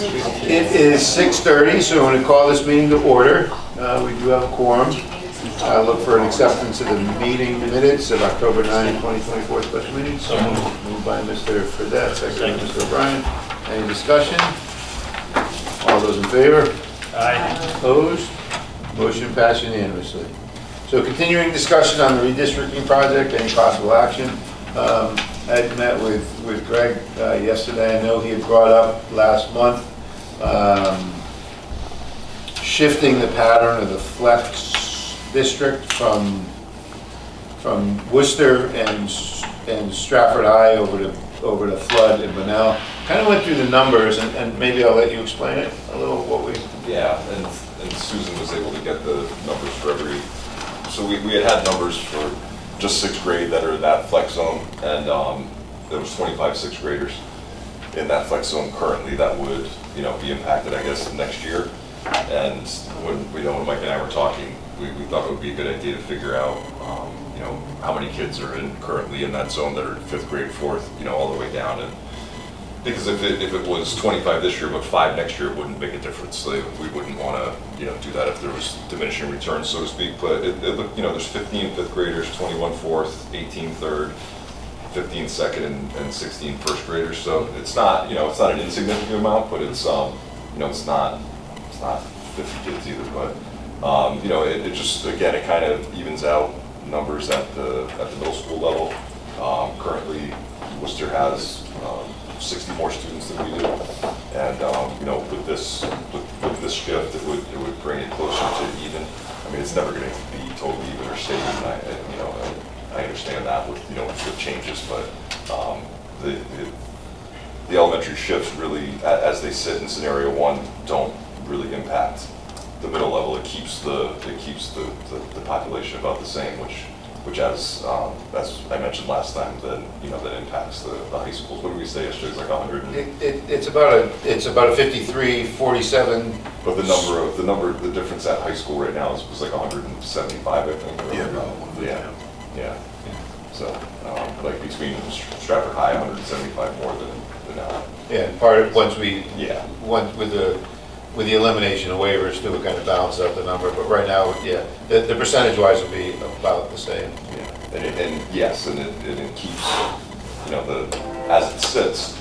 It is 6:30, so I'm going to call this meeting to order. We do have a quorum. Look for an acceptance of the meeting minutes of October 9, 2024 special meeting. So moved by Mr. Fredette, second by Mr. O'Brien. Any discussion? All those in favor? Aye. Opposed? Motion passed unanimously. So continuing discussion on the redistricting project, any possible action? I had met with Greg yesterday. I know he had brought up last month shifting the pattern of the flex district from Worcester and Stratford High over to Flood and Bunnell. Kind of went through the numbers, and maybe I'll let you explain it a little. What we and Susan was able to get the numbers for every. So we had numbers for just sixth grade that are in that flex zone, and there was 25 sixth graders in that flex zone currently that would, be impacted, I guess, next year. And when Mike and I were talking, we thought it would be a good idea to figure out, how many kids are currently in that zone that are fifth grade, fourth, all the way down. And because if it was 25 this year but 5 next year, it wouldn't make a difference. We wouldn't want to, do that if there was diminishing returns, so to speak. But there's 15 fifth graders, 21 fourth, 18 third, 15 second, and 16 first graders. So it's not, it's not an insignificant amount, but it's, it's not 50 kids either. But it just, again, it kind of evens out numbers at the middle school level. Currently, Worcester has 60 more students than we do, and with this shift, it would bring it closer to even. I mean, it's never going to be totally even or stay even. I understand that with with changes, but the elementary shifts really, as they sit in scenario one, don't really impact the middle level. It keeps the population about the same, which as I mentioned last time, then that impacts the high schools. What did we say yesterday? It's like 100. It's about a 53, 47. But the difference at high school right now was like 175, I think. Yeah. So like between Stratford High, 175 more than now. Yeah, part of once with the elimination of waivers too, it kind of balances out the number. But right now, the percentage-wise will be about the same. Yeah, and yes, and it keeps, as it sits,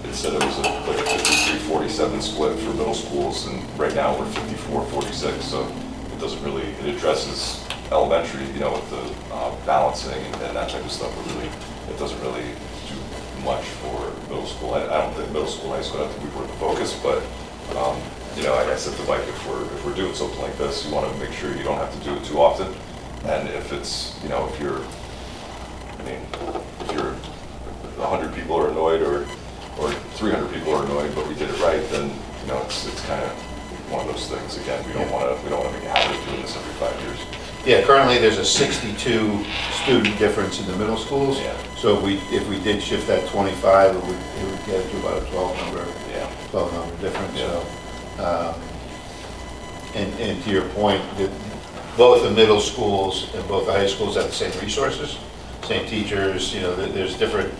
it said it was like a 53-47 split for middle schools, and right now we're 54-46. So it doesn't really, it addresses elementary, with the balancing and that type of stuff. It doesn't really do much for middle school. I don't think middle school, high school, I don't think we were the focus, but. I said to Mike, if we're doing something like this, you want to make sure you don't have to do it too often. And if it's, if you're 100 people are annoyed or 300 people are annoyed, but we did it right, then it's kind of one of those things. Again, we don't want to make a habit of doing this every 5 years. Yeah, currently there's a 62 student difference in the middle schools. Yeah. So if we did shift that 25, it would get to about a 12 number difference. Yeah. So, and to your point, both the middle schools and both the high schools have the same resources, same teachers. There's different.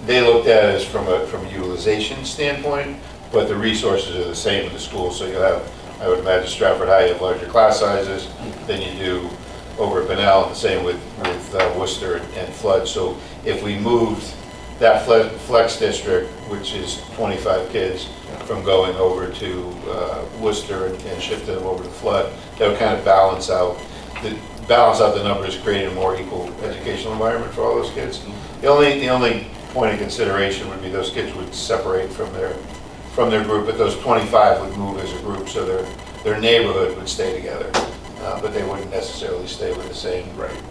They looked at it as from a utilization standpoint, but the resources are the same in the schools. So you'll have, I would imagine, Stratford High, you have larger class sizes than you do over at Bunnell, and the same with Worcester and Flood. So if we moved that flex district, which is 25 kids, from going over to Worcester and shifting them over to Flood, that would kind of balance out the numbers, creating a more equal educational environment for all those kids. The only point of consideration would be those kids would separate from their group, but those 25 would move as a group, so their neighborhood would stay together, but they wouldn't necessarily stay with the same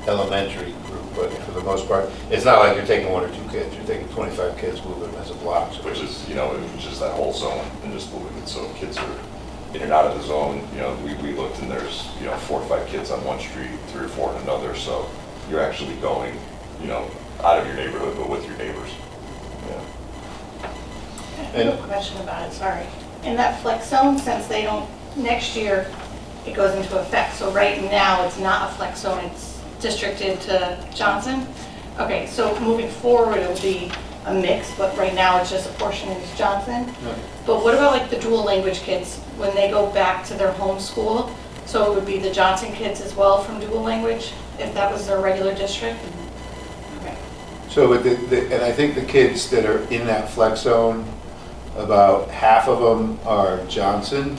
elementary group. But for the most part, it's not like you're taking 1 or 2 kids. You're taking 25 kids, moving them as a block. So which is that whole zone, and just moving it so kids are in and out of the zone. We looked, and there's 4 or 5 kids on one street, 3 or 4 on another. So you're actually going, out of your neighborhood, but with your neighbors. I have a question about it, sorry. In that flex zone, since they don't, next year it goes into effect, so right now it's not a flex zone, it's districted to Johnson. Okay, so moving forward it will be a mix, but right now it's just a portion in East Johnson. Yeah. But what about like the dual language kids, when they go back to their home school? So it would be the Johnson kids as well from dual language, if that was their regular district? Okay. So, and I think the kids that are in that flex zone, about half of them are Johnson,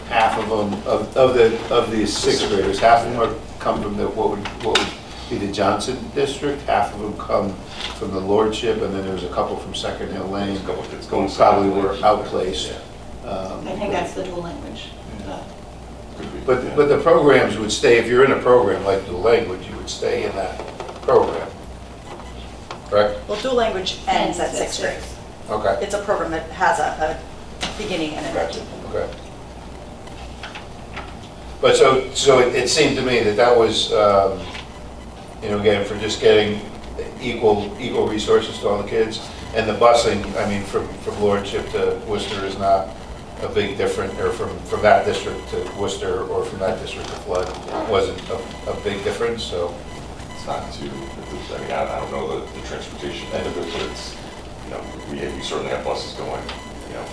half of them, of the sixth graders, half of them come from what would be the Johnson district, half of them come from the Lordship, and then there's a couple from Second Hill Lane, There's a couple kids who going probably Second were Lane. outplaced. I think that's the dual language. Could be, yeah. But the programs would stay, if you're in a program like dual language, you would stay in that program, correct? Well, dual language ends at sixth grade. Okay. It's a program that has a beginning and an Gotcha, end. okay. But so it seemed to me that that was, again, for just getting equal resources to all the kids. And the busing, I mean, from Lordship to Worcester is not a big difference, or from that district to Worcester, or from that district to Flood, wasn't a big difference, so. It's not too, I mean, I don't know the transportation end of it, but it's, we certainly have buses going,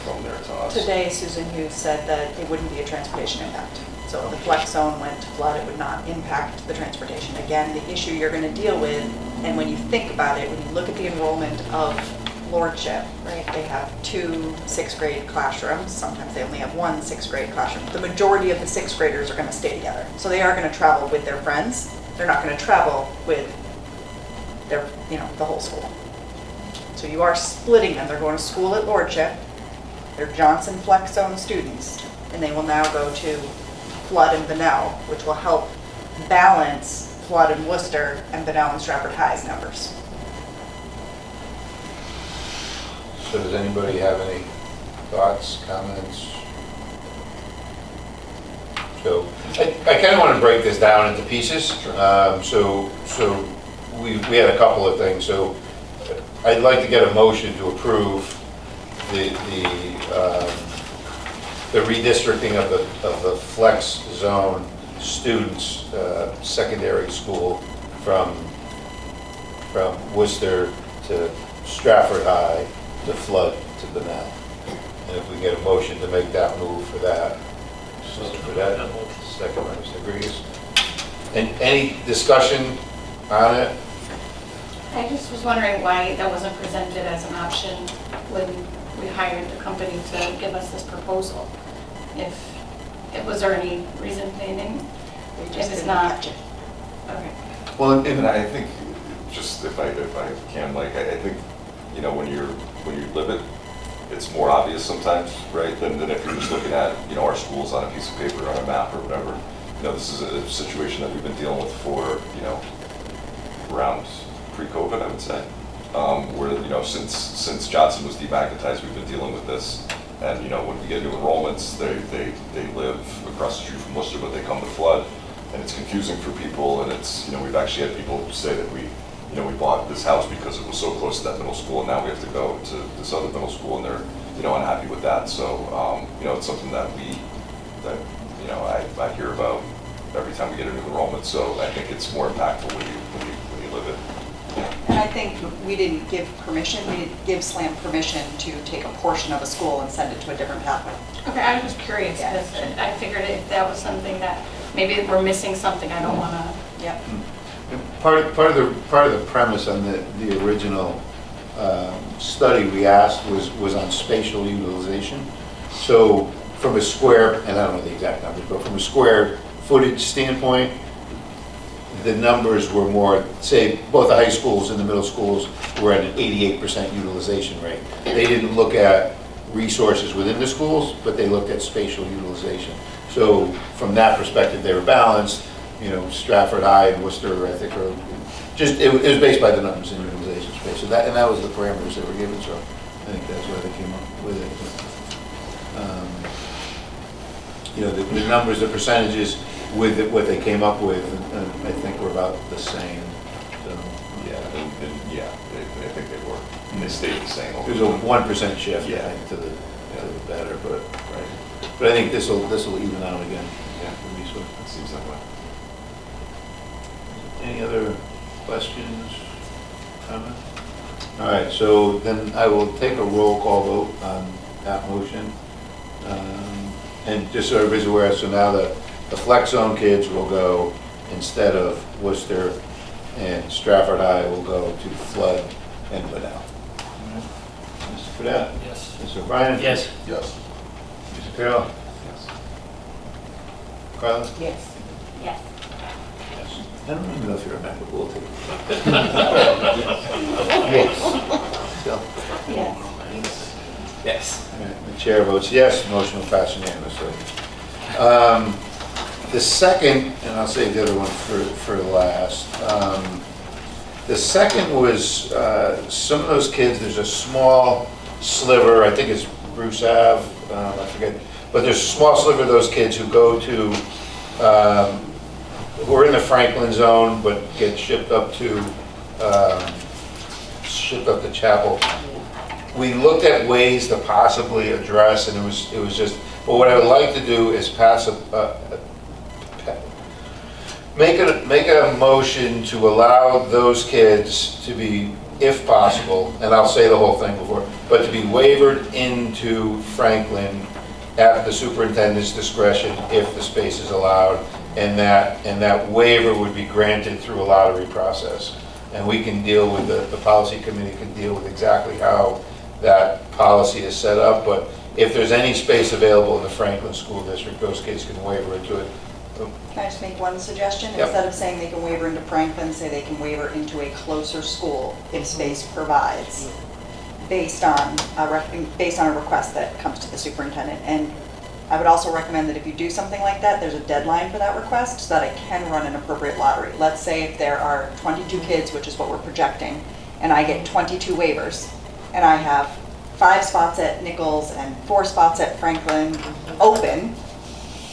from there to us. Today, Susan Hughes said that it wouldn't be a transportation impact. So if the flex zone went to Flood, it would not impact the transportation. Again, the issue you're going to deal with, and when you think about it, when you look at the enrollment of Lordship, right, they have 2 sixth grade classrooms. Sometimes they only have 1 sixth grade classroom. The majority of the sixth graders are going to stay together. So they are going to travel with their friends. They're not going to travel with their, the whole school. So you are splitting them. They're going to school at Lordship. They're Johnson Flex Zone students, and they will now go to Flood and Bunnell, which will help balance Flood and Worcester and Bunnell and Stratford High's numbers. So does anybody have any thoughts, comments? So I kind of want to break this down into pieces. So we had a couple of things. So I'd like to get a motion to approve the redistricting of the flex zone students, secondary school from Worcester to Stratford High to Flood to Bunnell. And if we get a motion to make that move for that. For that, second by Mr. Grigas. And any discussion on it? I just was wondering why that wasn't presented as an option when we hired the company to give us this proposal. Was there any reason they didn't? They just If it's didn't not. catch it. Okay. Well, And I think, just if I can, like, I think, when you live it, it's more obvious sometimes, right, than if you're just looking at, our schools on a piece of paper, on a map or whatever. This is a situation that we've been dealing with for, around pre-COVID, I would say. Where, since Johnson was demagnetized, we've been dealing with this. And, when we get new enrollments, they live across the street from Worcester, but they come to Flood. And it's confusing for people, and it's, we've actually had people say that we bought this house because it was so close to that middle school, and now we have to go to this other middle school, and they're, unhappy with that. So, it's something that I hear about every time we get a new enrollment. So I think it's more impactful when you live it. And I think we didn't give permission, we didn't give SLAM permission to take a portion of a school and send it to a different pathway. Okay, I was just curious, because I figured if that was something that, maybe we're missing something, I don't want to. Yep. part of the premise on the original study we asked was on spatial utilization. So from a square, and I don't know the exact numbers, but from a square footage standpoint, the numbers were more, say, both the high schools and the middle schools were at an 88% utilization rate. They didn't look at resources within the schools, but they looked at spatial utilization. So from that perspective, they were balanced. Stratford High and Worcester, I think, are just, it was based by the numbers in utilization space. So that was the parameters they were given, so I think that's why they came up with it. The numbers, the percentages with what they came up with, I think were about the same. So, Yeah, I think they were. And they stayed the same. there's a 1% shift, Yeah. I think, to the better, but I think this will even out again. Yeah. for me, so. It seems that way. Any other questions, comments? All right, so then I will take a roll call vote on that motion. And just so everybody's aware, so now the flex zone kids will go, instead of Worcester and Stratford High, will go to Flood and Liddell. Mr. Fidel? Yes. Mr. O'Brien? Yes. Yes. Mr. Carroll? Yes. Carla? Yes. Yes. Yes. I don't even know if you remember, we'll take it. So, Yes. Yes. all right, the chair votes yes, motion will pass unanimously. The second, and I'll save the other one for last. The second was some of those kids, there's a small sliver, I think it's Bruce Ave, I forget, but there's a small sliver of those kids who go to, who are in the Franklin zone, but get shipped up to Chapel. We looked at ways to possibly address, and it was just, but what I would like to do is make a motion to allow those kids to be, if possible, and I'll say the whole thing before, but to be wavered into Franklin at the superintendent's discretion if the space is allowed, and that waiver would be granted through a lottery process. And we can deal with, the policy committee can deal with exactly how that policy is set up, but if there's any space available in the Franklin School District, those kids can waiver into it. Can I just make one suggestion? Yep. Instead of saying they can waiver into Franklin, say they can waiver into a closer school if space provides, based on a request that comes to the superintendent. And I would also recommend that if you do something like that, there's a deadline for that request so that it can run an appropriate lottery. Let's say if there are 22 kids, which is what we're projecting, and I get 22 waivers, and I have 5 spots at Nichols and 4 spots at Franklin open,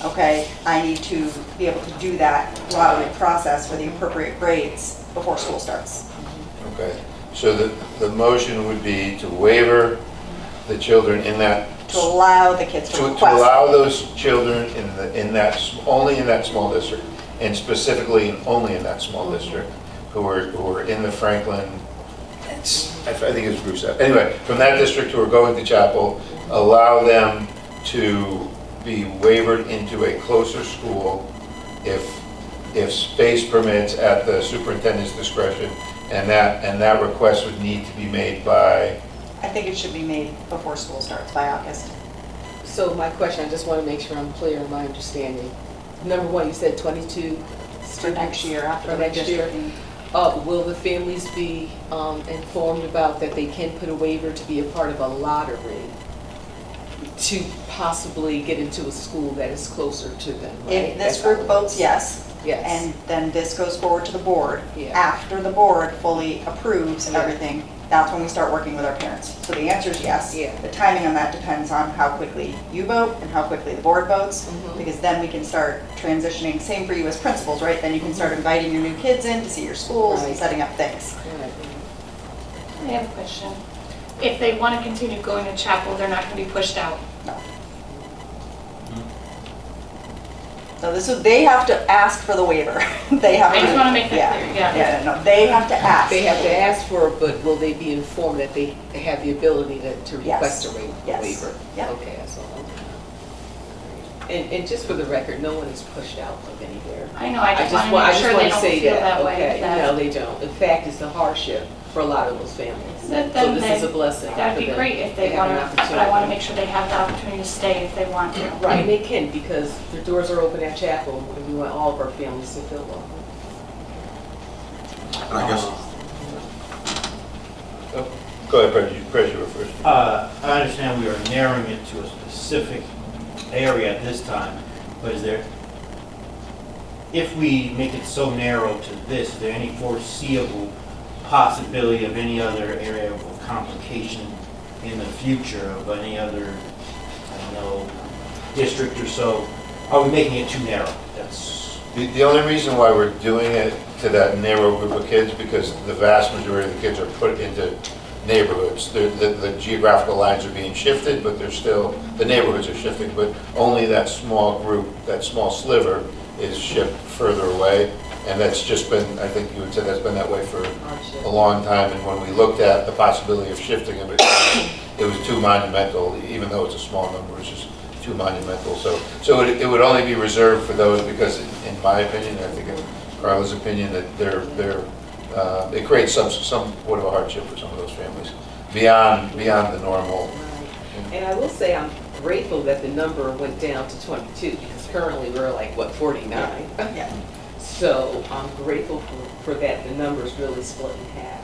okay, I need to be able to do that lottery process for the appropriate grades before school starts. Okay, so the motion would be to waiver the children in that, To allow the kids to to request. allow those children only in that small district, and specifically and only in that small district, who are in the Franklin, I think it's Bruce Ave. Anyway, from that district who are going to Chapel, allow them to be wavered into a closer school if space permits at the superintendent's discretion, and that request would need to be made by, I think it should be made before school starts, by August. So my question, I just want to make sure I'm clear in my understanding. Number one, you said 22 For students. next year, after For the next year. redistricting. Will the families be informed about that they can put a waiver to be a part of a lottery to possibly get into a school that is closer to them, right? If this That's how group it votes works. yes, Yes. and then this goes forward to the board, Yeah. after the board fully approves Yeah. everything, that's when we start working with our parents. So the answer is yes. Yeah. The timing on that depends on how quickly you vote and how quickly the board votes, Mhm. because then we can start transitioning, same for you as principals, right? Then you can start inviting your new kids in to see your schools and Right. setting up things. Right. I have a question. If they want to continue going to chapel, they're not going to be pushed out. No. So they have to ask for the waiver. They have to. I just want to make that clear, yeah. Yeah, no, they have to ask. They have for the to waiver. ask for it, but will they be informed that they have the ability to request a Yes. waiver? Yep. Okay, that's all. And just for the record, no one is pushed out of anywhere. I know, I just want to make sure they don't feel that way. Okay, that- no, they don't. In fact, it's a hardship for a lot of those families. That- So then this they- is a blessing. That'd for be them. great if they have want an to, but I want to opportunity. make sure they have the opportunity to stay if they want to. Right, and they can, because the doors are open at Chapel, and we want all of our families to feel welcome. And I guess, go ahead, Brett, you were first. I understand we are narrowing it to a specific area at this time, but is there, if we make it so narrow to this, is there any foreseeable possibility of any other area of complication in the future of any other, I don't know, district or so? Are we making it too narrow? That's, The only reason why we're doing it to that narrow group of kids, because the vast majority of the kids are put into neighborhoods. The geographical lines are being shifted, but they're still, the neighborhoods are shifting, but only that small group, that small sliver is shipped further away. And that's just been, I think you had said that's been that way for a long time. And when we looked at the possibility of shifting it, it was too monumental, even though it's a small number, it's just too monumental. So it would only be reserved for those because, in my opinion, I think in Carla's opinion, that it creates somewhat of a hardship for some of those families beyond the normal. And I will say I'm grateful that the number went down to 22 because currently we're like, what, 49? Yeah. So I'm grateful for that. The number's really split in half.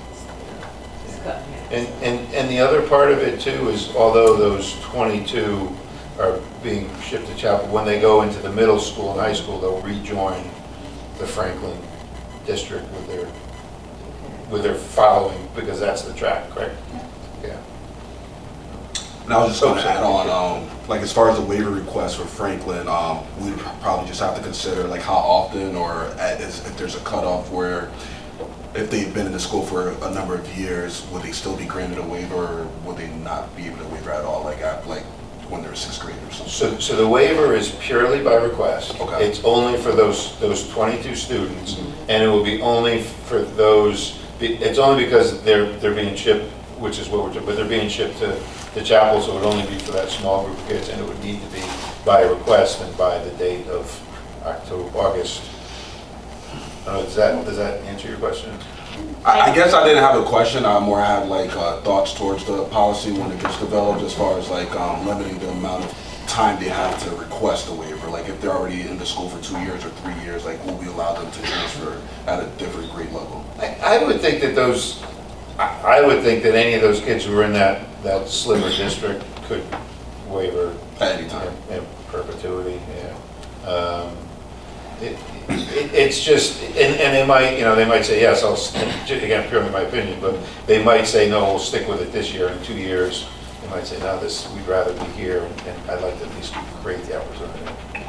It's cut in half. And the other part of it too is, although those 22 are being shipped to Chapel, when they go into the middle school and high school, they'll rejoin the Franklin district with their following, because that's the track, correct? Yeah. And I was just going to add on, like as far as the waiver request for Franklin, we'd probably just have to consider like how often, or if there's a cutoff where if they've been in the school for a number of years, would they still be granted a waiver, or would they not be able to waiver at all, like when they're sixth grade or something? So the waiver is purely by request. Okay. It's only for those 22 students, and it will be only for those, it's only because they're being shipped, which is what we're doing, but they're being shipped to the Chapel, so it would only be for that small group of kids, and it would need to be by request and by the date of August. Does that answer your question? I guess I didn't have a question. I more had like thoughts towards the policy when it gets developed, as far as like limiting the amount of time they have to request a waiver. Like if they're already in the school for 2 years or 3 years, like will we allow them to transfer at a different grade level? I would think that I would think that any of those kids who are in that sliver district could waiver At any time. in perpetuity, yeah. It's just, and they might say, yes, again, purely my opinion, but they might say, no, we'll stick with it this year. In 2 years, they might say, no, we'd rather be here, and I'd like to at least create the opportunity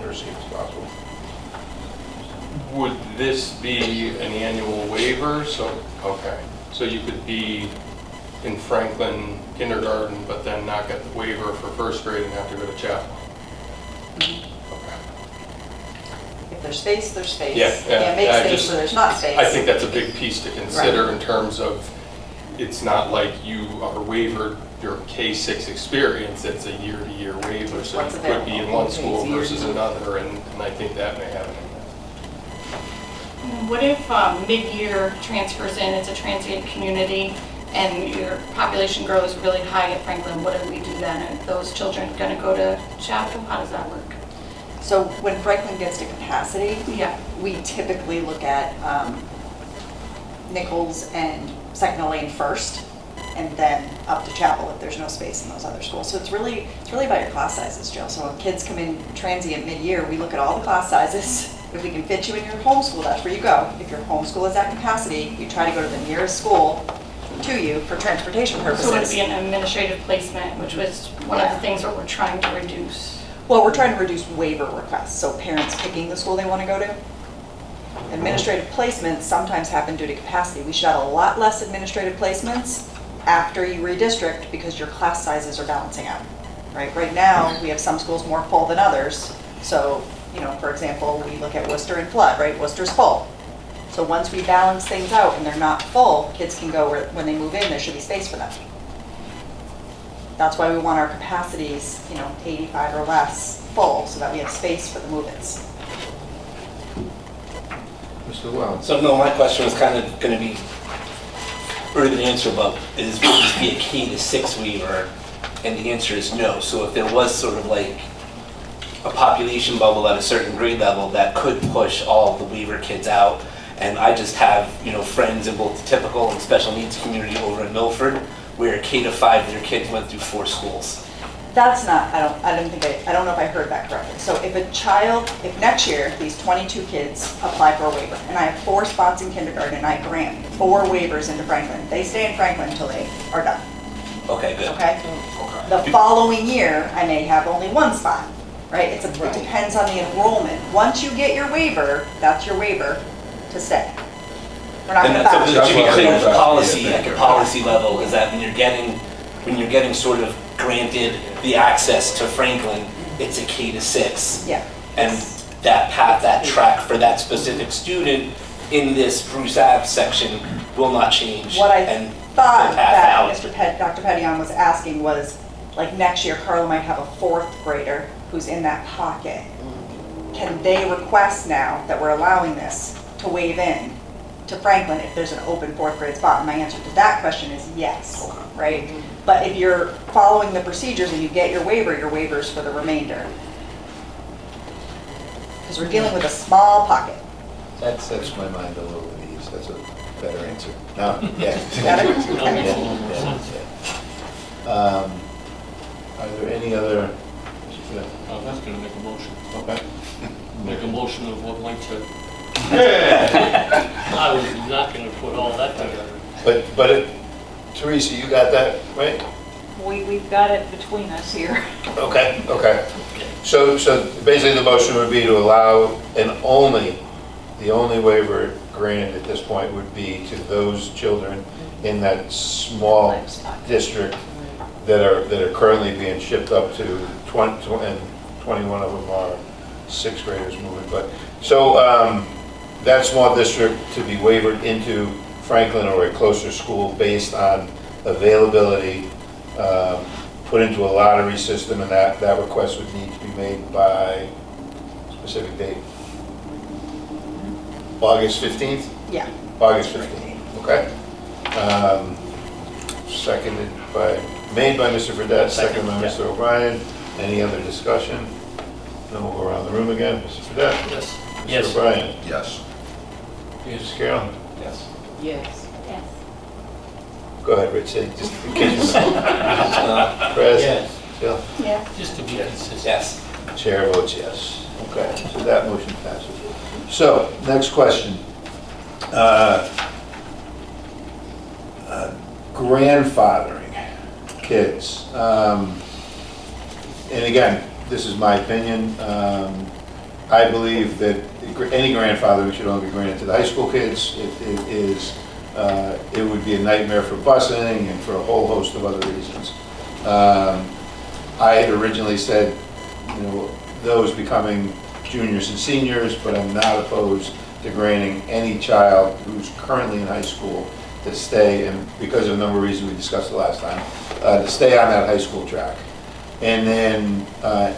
or see if it's possible. Would this be an annual waiver? So you could be in Franklin kindergarten, but then not get the waiver for first grade and have to go to Chapel? If there's space, there's space. Yeah, You can't make I space just- where there's not space. I think that's a big piece to consider in terms of, it's not like you are waivered your K-6 experience, it's a year-to-year waiver, so What's it could be in available. one school Okay, it's versus year-to-year. another, and I think that may have an impact. What if mid-year transfers in, it's a transient community, and your population grows really high at Franklin? What do we do then? Are those children going to go to Chapel? How does that work? So when Franklin gets to capacity, Yeah. we typically look at Nichols and Second Lane first, and then up to Chapel if there's no space in those other schools. So it's really about your class sizes, Jill. So when kids come in transient mid-year, we look at all the class sizes. If we can fit you in your homeschool, that's where you go. If your homeschool is at capacity, you try to go to the nearest school to you for transportation purposes. So would it be an administrative placement, which was one of the things that we're trying to reduce? Well, we're trying to reduce waiver requests, so parents picking the school they want to go to. Administrative placements sometimes happen due to capacity. We should have a lot less administrative placements after you redistrict because your class sizes are balancing out, right? Right now, we have some schools more full than others. So, for example, we look at Worcester and Flood, right? Worcester's full. So once we balance things out and they're not full, kids can go when they move in, there should be space for them. That's why we want our capacities, 85 or less full, so that we have space for the move-ins. Mr. Llewellyn? So no, my question was kind of going to be further than answer, but would this be a K-6 waiver? And the answer is no. So if there was sort of like a population bubble at a certain grade level that could push all the waiver kids out, and I just have, friends in both the typical and special needs community over in Milford, where K-5 their kids went through 4 schools. That's not, I don't know if I heard that correctly. So if next year, these 22 kids apply for a waiver, and I have 4 spots in kindergarten, and I grant 4 waivers into Franklin, they stay in Franklin until they are done, Okay, good. okay? The following year, I may have only 1 spot, right? It Right. depends on the enrollment. Once you get your waiver, that's your waiver to stay. We're not And gonna that's bounce. to be what I clear, was the asking. policy, Yeah, at the policy level, is that when you're getting sort of granted the access to Franklin, it's a K-6. Yeah. And that path, that track for that specific student in this Bruce Ave section will not change. What I and thought the path that out. Dr. Pettion was asking was, like, next year Carla might have a fourth grader who's in that pocket. Can they request now that we're allowing this to waive in to Franklin if there's an open fourth grade spot? And my answer to that question is yes, right? But if you're following the procedures and you get your waiver's for the remainder. Because we're dealing with a small pocket. That sets my mind a little at ease. That's a better answer. No? Yeah. Got it? Yeah, yeah. Are there any other? That's gonna make a motion. Okay. Make a motion of what Mike said. I was not gonna put all that together. But Teresa, you got that, right? We've got it between us here. Okay, okay. So basically the motion would be to allow the only waiver granted at this point would be to those children in that small district that are currently being shipped up to 20, and 21 of them are sixth graders moving. But so that small district to be wavered into Franklin or a closer school based on availability, put into a lottery system, and that request would need to be made by specific date. August 15th? Yeah. August 15th, okay. Made by Mr. Fredette, seconded by Mr. O'Brien. Any other discussion? Then we'll go around the room again. Mr. Fredette? Yes. Mr. O'Brien? Yes. Mrs. Carroll? Yes. Yes. Yes. Go ahead, Rich, just in case you know. Chris? Yes. Jill? Yeah. Just to be consistent. Yes. Chair votes yes. Okay, so that motion passes. So, next question. Grandfathering kids. And again, this is my opinion. I believe that any grandfathering should only be granted to the high school kids. It would be a nightmare for busing and for a whole host of other reasons. I had originally said, those becoming juniors and seniors, but I'm not opposed to granting any child who's currently in high school to stay, and because of a number of reasons we discussed the last time, to stay on that high school track. And then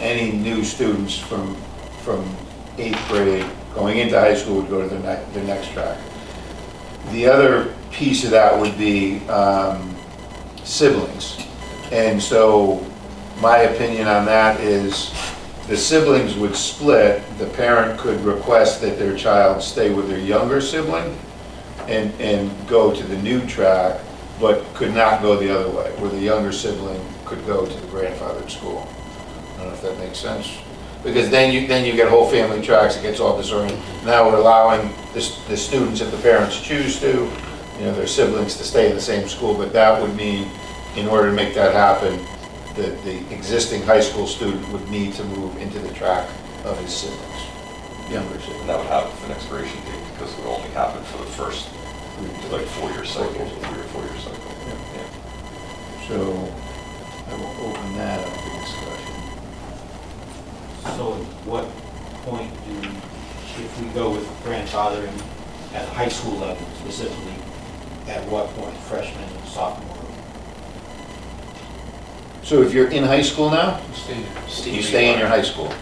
any new students from 8th grade going into high school would go to their next track. The other piece of that would be siblings. And so my opinion on that is the siblings would split. The parent could request that their child stay with their younger sibling and go to the new track, but could not go the other way, where the younger sibling could go to the grandfathered school. I don't know if that makes sense. Because then you get whole family tracks, it gets all disoriented. Now we're allowing the students, if the parents choose to, their siblings to stay in the same school, but that would mean, in order to make that happen, the existing high school student would need to move into the track of his siblings, younger And siblings. that would happen for an expiration date because it would only happen for the first, 4-year cycle, 3 or 4-year cycle. Yeah. So I will open that up for discussion. So at what point if we go with grandfathering at high school level specifically, at what point, freshman, sophomore? So if you're in high school now, you stay in your high school.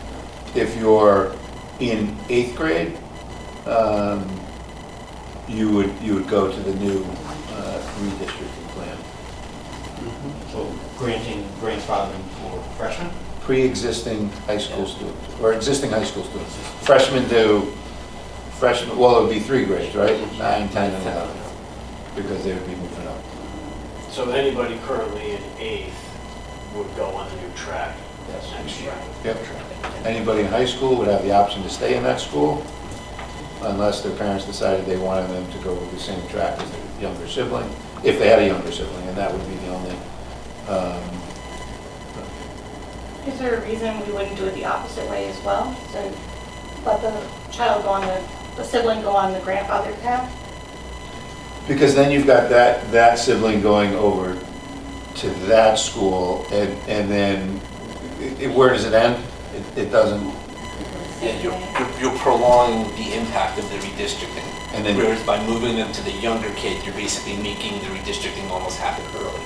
If you're in 8th grade, you would go to the new redistricting plan. So granting grandfathering for freshmen? Pre-existing high school students, or existing high school students. Freshmen, well, it would be 3 grades, right? 9, 10, and 11, because they would be moving up. So anybody currently in 8th would go on the new track next year? Yep. Anybody in high school would have the option to stay in that school, unless their parents decided they wanted them to go with the same track as their younger sibling, if they had a younger sibling, and that would be the only. Is there a reason we wouldn't do it the opposite way as well? So let the child go on the sibling go on the grandfather path? Because then you've got that sibling going over to that school, and then where does it end? It doesn't. You're prolonging the impact of the redistricting. And then- Whereas by moving them to the younger kids, you're basically making the redistricting almost happen early.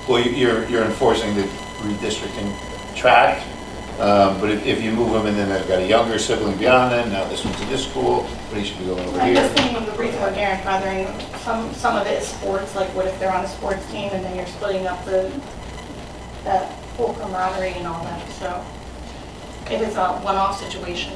Well, you're enforcing the redistricting track, but if you move them and then they've got a younger sibling beyond them, now this one's in this school, but he should be going over I'm just here. thinking of the reason we're grandfathering, some of it is sports, like what if they're on a sports team and then you're splitting up that whole camaraderie and all that, so if it's a one-off situation.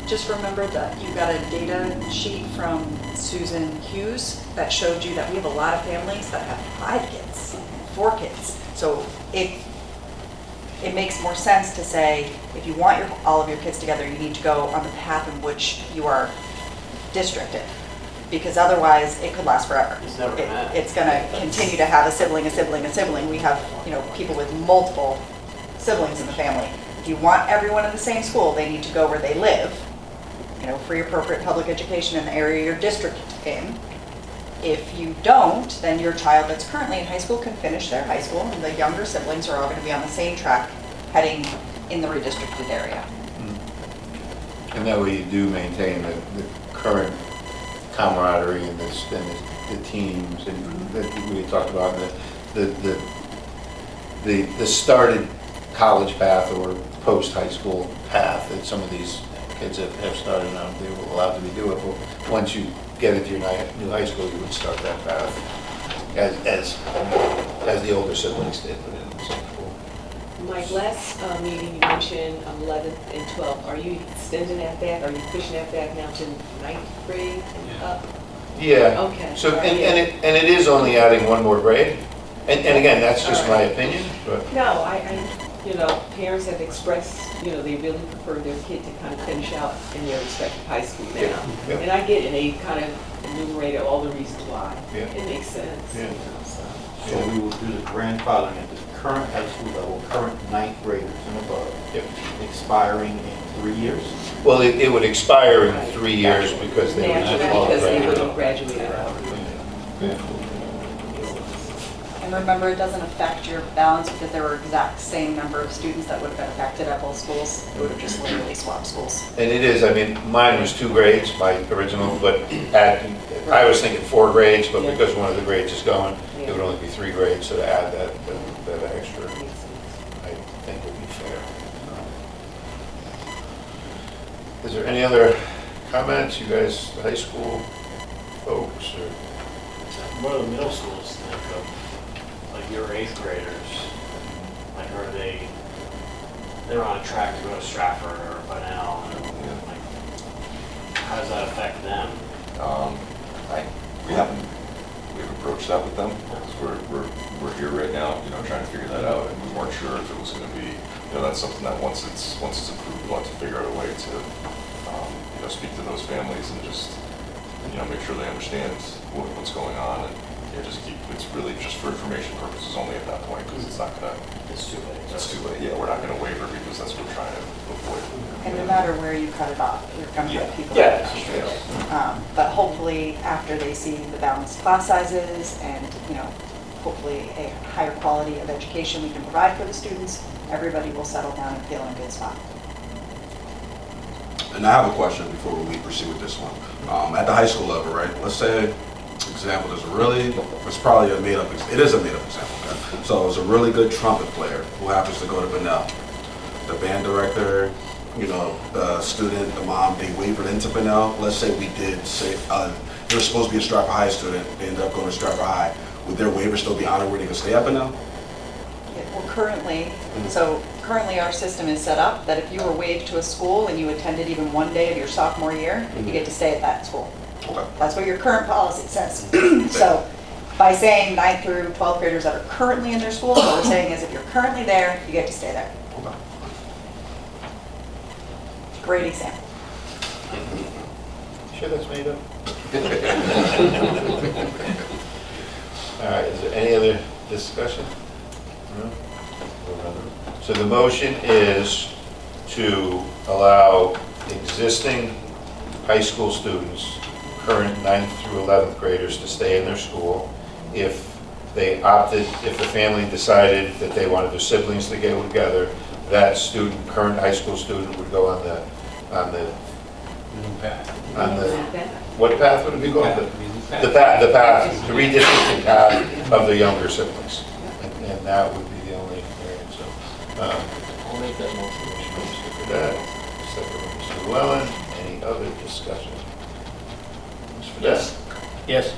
Just remember that you got a data sheet from Susan Hughes that showed you that we have a lot of families that have 5 kids, 4 kids. So it makes more sense to say, if you want all of your kids together, you need to go on the path in which you are districted. Because otherwise, it could last forever. It's never gonna end. It's gonna continue to have a sibling, a sibling, a sibling. We have, people with multiple siblings in the family. If you want everyone in the same school, they need to go where they live, free appropriate public education in the area your district in. If you don't, then your child that's currently in high school can finish their high school, and the younger siblings are all gonna be on the same track, heading in the redistricted area. And that way you do maintain the current camaraderie and the teams and that we talked about, the started college path or post-high school path that some of these kids have started on, they were allowed to be doing. But once you get into your new high school, you would start that path as the older siblings did, but in the same school. Mike, last meeting you mentioned 11th and 12th. Are you extending that back? Are you pushing that back now to 9th grade and up? Yeah. Okay. So, and it is only adding one more grade. And again, that's just my opinion, but. No, parents have expressed, they really prefer their kid to kind of finish out in their respective high school now. Yeah. And I get it, and they kind of enumerated all the reasons why. Yeah. It makes sense. Yeah. So we will do the grandfathering at the current high school level, current 9th graders and above, Yep. expiring in 3 years. Well, it would expire in Right. 3 years because they would Naturally, just all because they would have graduate. graduated out. And remember, it doesn't affect your balance because there were exact same number of students that would have been affected at both schools. It would have just literally swapped schools. And it is, mine was 2 grades, my original, but I was thinking 4 grades, but Yeah. because one of the grades is going, it Yeah. would only be 3 grades, so to add that extra, Makes sense. I think would be fair. Is there any other comments, you guys, the high school folks, or? What do the middle schools think of, like your 8th graders? Like, are they're on a track to go to Stratford or Bunnell, and like, how does that affect them? We've approached that with them, because we're here right now, trying to figure that out, and we weren't sure if it was gonna be, that's something that once it's approved, we'll have to figure out a way to, speak to those families and just, make sure they understand what's going on, and it's really just for information purposes only at that point, because it's not gonna, It's too late. it's too late, yeah, we're not gonna waiver because that's what we're trying to avoid. And no matter where you cut it off, you're going to Yeah. have people. Yeah. that- But hopefully, after they see the balanced class sizes and, hopefully a higher quality of education we can provide for the students, everybody will settle down and feel in a good spot. And I have a question before we proceed with this one. At the high school level, right? Let's say, example, it's probably a made-up, it is a made-up example, okay? So it's a really good trumpet player who happens to go to Bunnell. The band director, the student, the mom, they wavered into Bunnell. Let's say we did say, they were supposed to be a Stratford High student, they ended up going to Stratford High. Would their waiver still be honored where they could stay at Bunnell? Well, currently our system is set up that if you were waived to a school and you attended even one day of your sophomore year, you get to stay at that school. Okay. That's what your current policy says. So by saying 9th through 12th graders that are currently in their school, what we're saying is if you're currently there, you get to stay there. Okay. Great example. Sure that's made up? All right, is there any other discussion? No? So the motion is to allow existing high school students, current 9th through 11th graders, to stay in their school. If the family decided that they wanted their siblings to go together, that student, current high school student, would go on the on the, New path. on the, what path would it be called? The path, the redistricting path of the younger siblings. And that would be the only area, so. I'll make that motion. Motion for that, second by Mr. Llewellyn. Any other discussion? Mr. Fidesz? Yes.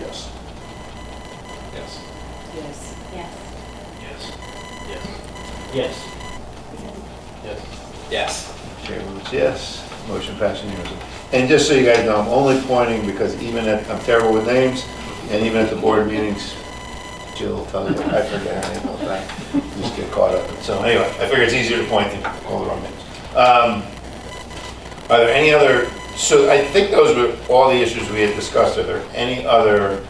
Yes. Yes. Yes. Yes. Yes. Yes. Yes. Yes. Chair votes yes. Motion passed unanimously. And just so you guys know, I'm only pointing because I'm terrible with names, and even at the board meetings, Jill will tell you, I forget her name all the time. Just get caught up. So anyway, I figure it's easier to point than all the wrong names. Are there any other, so I think those were all the issues we had discussed. Are there any other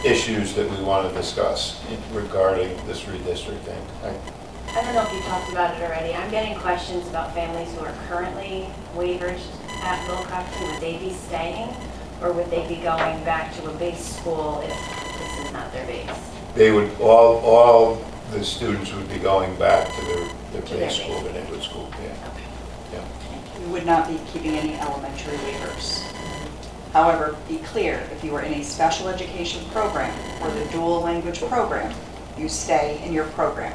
issues that we want to discuss regarding this redistricting? I don't know if you talked about it already. I'm getting questions about families who are currently waivers at Wilcoxon. Would they be staying, or would they be going back to a base school if this is not their base? They would, all the students would be going back to their To their base school, base. their neighborhood school, yeah. We would not be keeping any elementary waivers. However, be clear, if you are in a special education program or the dual language program, you stay in your program.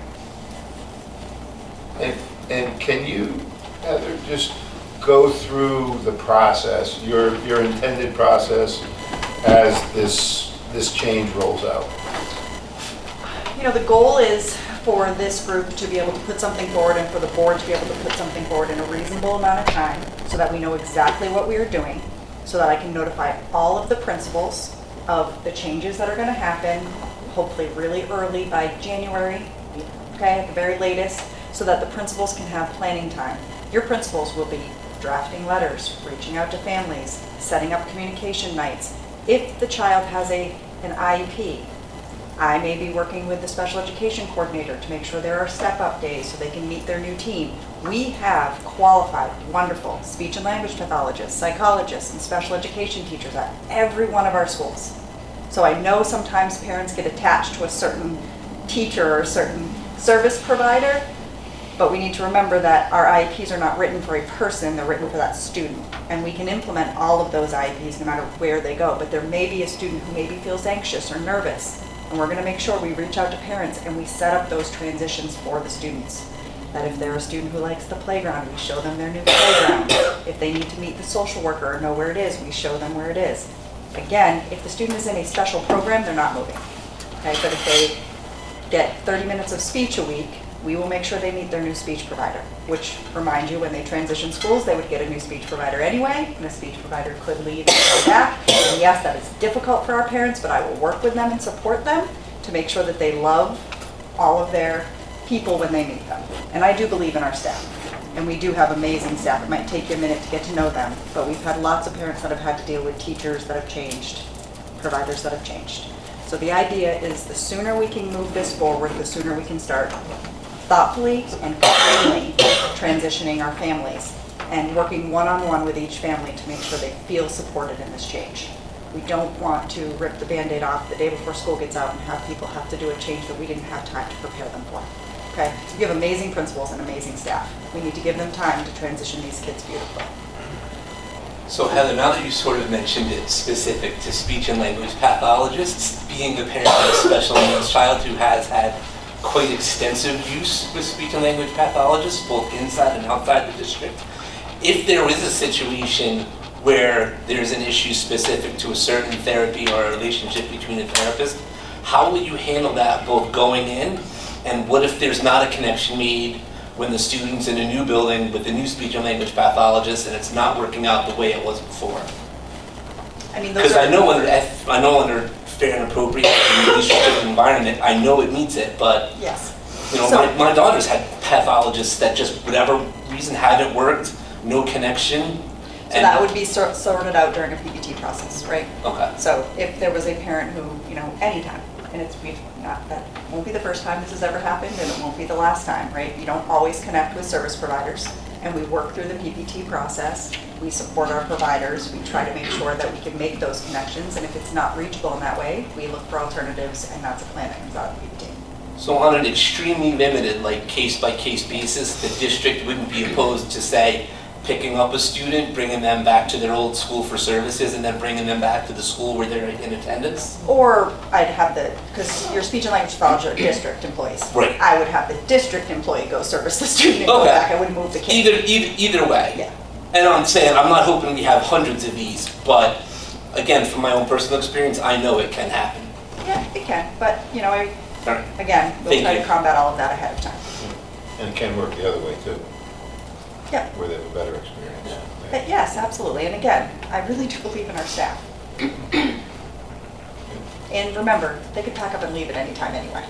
And can you, Heather, just go through the process, your intended process as this change rolls out? You know, the goal is for this group to be able to put something forward and for the board to be able to put something forward in a reasonable amount of time so that we know exactly what we are doing, so that I can notify all of the principals of the changes that are going to happen, hopefully really early by January, okay, at the very latest, so that the principals can have planning time. Your principals will be drafting letters, reaching out to families, setting up communication nights. If the child has an IEP, I may be working with the special education coordinator to make sure there are step-up days so they can meet their new team. We have qualified, wonderful speech and language pathologists, psychologists, and special education teachers at every one of our schools. So I know sometimes parents get attached to a certain teacher or a certain service provider, but we need to remember that our IEPs are not written for a person, they're written for that student. And we can implement all of those IEPs no matter where they go, but there may be a student who maybe feels anxious or nervous. And we're gonna make sure we reach out to parents and we set up those transitions for the students. That if they're a student who likes the playground, we show them their new playground. If they need to meet the social worker or know where it is, we show them where it is. Again, if the student is in a special program, they're not moving. Okay, but if they get 30 minutes of speech a week, we will make sure they meet their new speech provider, which, remind you, when they transition schools, they would get a new speech provider anyway, and the speech provider could leave and come back. And yes, that is difficult for our parents, but I will work with them and support them to make sure that they love all of their people when they meet them. And I do believe in our staff, and we do have amazing staff. It might take you a minute to get to know them, but we've had lots of parents that have had to deal with teachers that have changed, providers that have changed. So the idea is the sooner we can move this forward, the sooner we can start thoughtfully and kindly transitioning our families and working one-on-one with each family to make sure they feel supported in this change. We don't want to rip the Band-Aid off the day before school gets out and have people have to do a change that we didn't have time to prepare them for. Okay? You have amazing principals and amazing staff. We need to give them time to transition these kids beautifully. So Heather, now that you sort of mentioned it specific to speech and language pathologists, being a parent of a special needs child who has had quite extensive use with speech and language pathologists, both inside and outside the district, if there is a situation where there's an issue specific to a certain therapy or a relationship between a therapist, how will you handle that both going in, and what if there's not a connection made when the student's in a new building with a new speech and language pathologist and it's not working out the way it was before? I mean, those Because are... I know under fair and appropriate and restrictive environment, I know it meets it, but Yes. you know, So- my daughter's had pathologists that just whatever reason haven't worked, no connection. So that would be sorted out during a PPT process, right? Okay. So if there was a parent who, you know, anytime, and that won't be the first time this has ever happened, and it won't be the last time, right? You don't always connect with service providers, and we work through the PPT process. We support our providers. We try to make sure that we can make those connections, and if it's not reachable in that way, we look for alternatives, and that's a plan that comes out of PPT. So on an extremely limited, like case-by-case basis, the district wouldn't be opposed to, say, picking up a student, bringing them back to their old school for services, and then bringing them back to the school where they're in attendance? Or I'd have because your speech and language pathology are district employees. Right. I would have the district employee go service the student and go Okay. back. I wouldn't move the kid. Either way. Yeah. And I'm saying, I'm not hoping we have hundreds of these, but again, from my own personal experience, I know it can happen. Yeah, it can, but, you know, All right. again, we'll Thank try you. to combat all of that ahead of time. And it can work the other way too, Yeah. where they have a better experience. But yes, absolutely. And again, I really do believe in our staff. And remember, they could pack up and leave at any time anyway.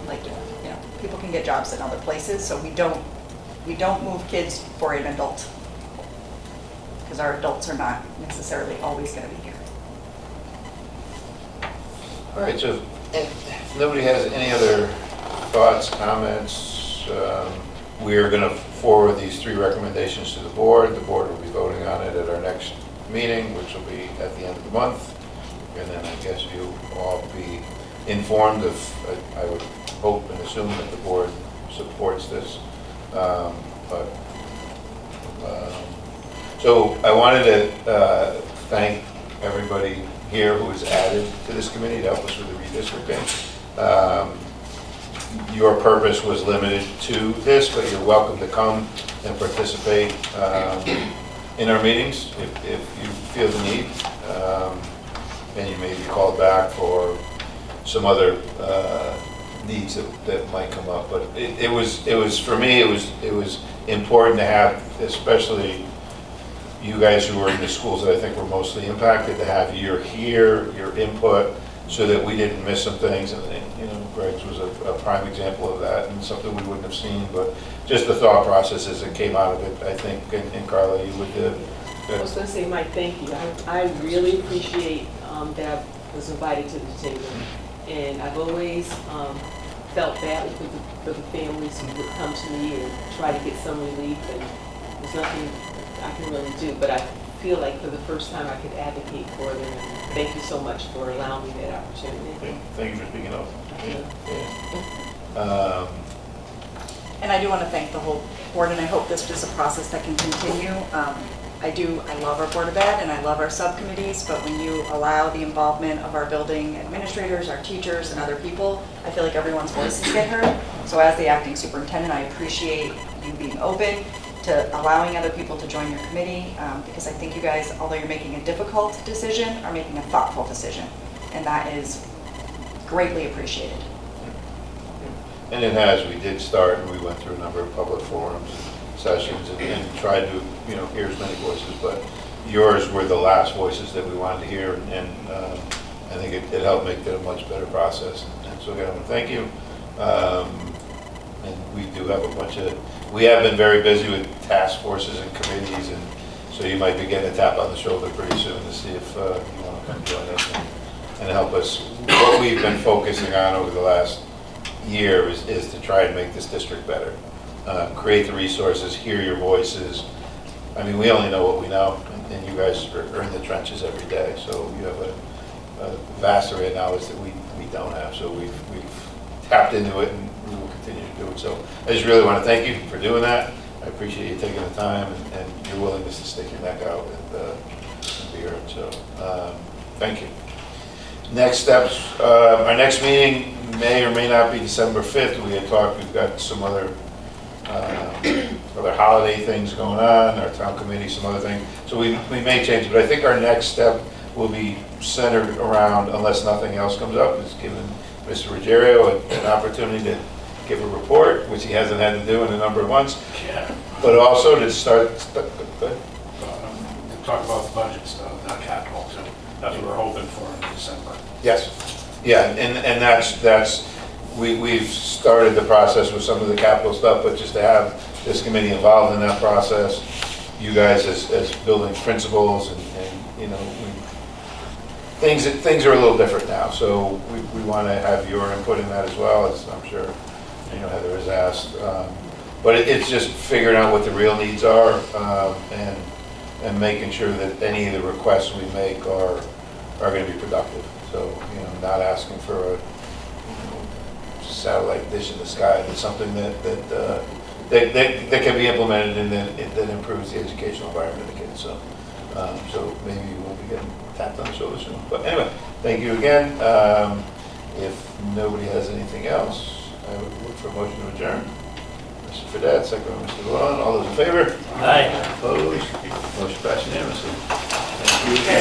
Like, you know, people can get jobs in other places, so we don't move kids for an adult. Because our adults are not necessarily always going to be here. All right, so if nobody has any other thoughts, comments, we are going to forward these 3 recommendations to the board. The board will be voting on it at our next meeting, which will be at the end of the month. And then I guess you'll all be informed if, I would hope and assume that the board supports this. So I wanted to thank everybody here who was added to this committee to help us with the redistricting. Your purpose was limited to this, but you're welcome to come and participate in our meetings if you feel the need. And you may be called back for some other needs that might come up. But it was for me, it was important to have, especially you guys who were in the schools that I think were mostly impacted, to have your input, so that we didn't miss some things. And you know, Greg's was a prime example of that, and something we wouldn't have seen. But just the thought processes that came out of it, I think, and Carla, you would. I was going to say, Mike, thank you. I really appreciate that I was invited to the table. And I've always felt badly for the families who would come to me and try to get some relief, and there's nothing I can really do. But I feel like for the first time I could advocate for them. And thank you so much for allowing me that opportunity. Thank you for speaking up. And I do want to thank the whole board, and I hope this is a process that can continue. I love our Board of Ed and I love our subcommittees, but when you allow the involvement of our building administrators, our teachers, and other people, I feel like everyone's voices get heard. So as the acting superintendent, I appreciate you being open to allowing other people to join your committee, because I think you guys, although you're making a difficult decision, are making a thoughtful decision, and that is greatly appreciated. And it has, we did start, and we went through a number of public forums, sessions, and tried to, you know, hear as many voices, but yours were the last voices that we wanted to hear, and I think it helped make it a much better process. And so again, I want to thank you. And we do have a bunch of, we have been very busy with task forces and committees, and so you might be getting a tap on the shoulder pretty soon to see if you want to come join us and help us. What we've been focusing on over the last year is to try and make this district better. Create the resources, hear your voices. I mean, we only know what we know, and you guys are in the trenches every day, so you have a vast array of knowledge that we don't have. So we've tapped into it, and we will continue to do it. So I just really want to thank you for doing that. I appreciate you taking the time and your willingness to stick your neck out and be here. So thank you. Next steps, our next meeting may or may not be December 5th. We had talked, we've got some other holiday things going on, our town committee, some other things. So we may change it, but I think our next step will be centered around, unless nothing else comes up, is giving Mr. Ruggiero an opportunity to give a report, which he hasn't had to do in a number of months. Yeah. But also to start, good. To talk about the budget stuff, not capital, so that's what we're hoping for in December. Yes, yeah, and that's, we've started the process with some of the capital stuff, but just to have this committee involved in that process, you guys as building principals, and you know, things are a little different now, so we want to have your input in that as well, as I'm sure, you know, Heather has asked. But it's just figuring out what the real needs are, and making sure that any of the requests we make are going to be productive. So, you know, not asking for a satellite dish in the sky. It's something that can be implemented and that improves the educational environment of the kids. So maybe we'll be getting tapped on the shoulder soon. But anyway, thank you again. If nobody has anything else, I would look for a motion to adjourn. Mr. Fedett, second by Mr. Valon. All those in favor? Aye. Opposed? Motion passed unanimously. Thank you again.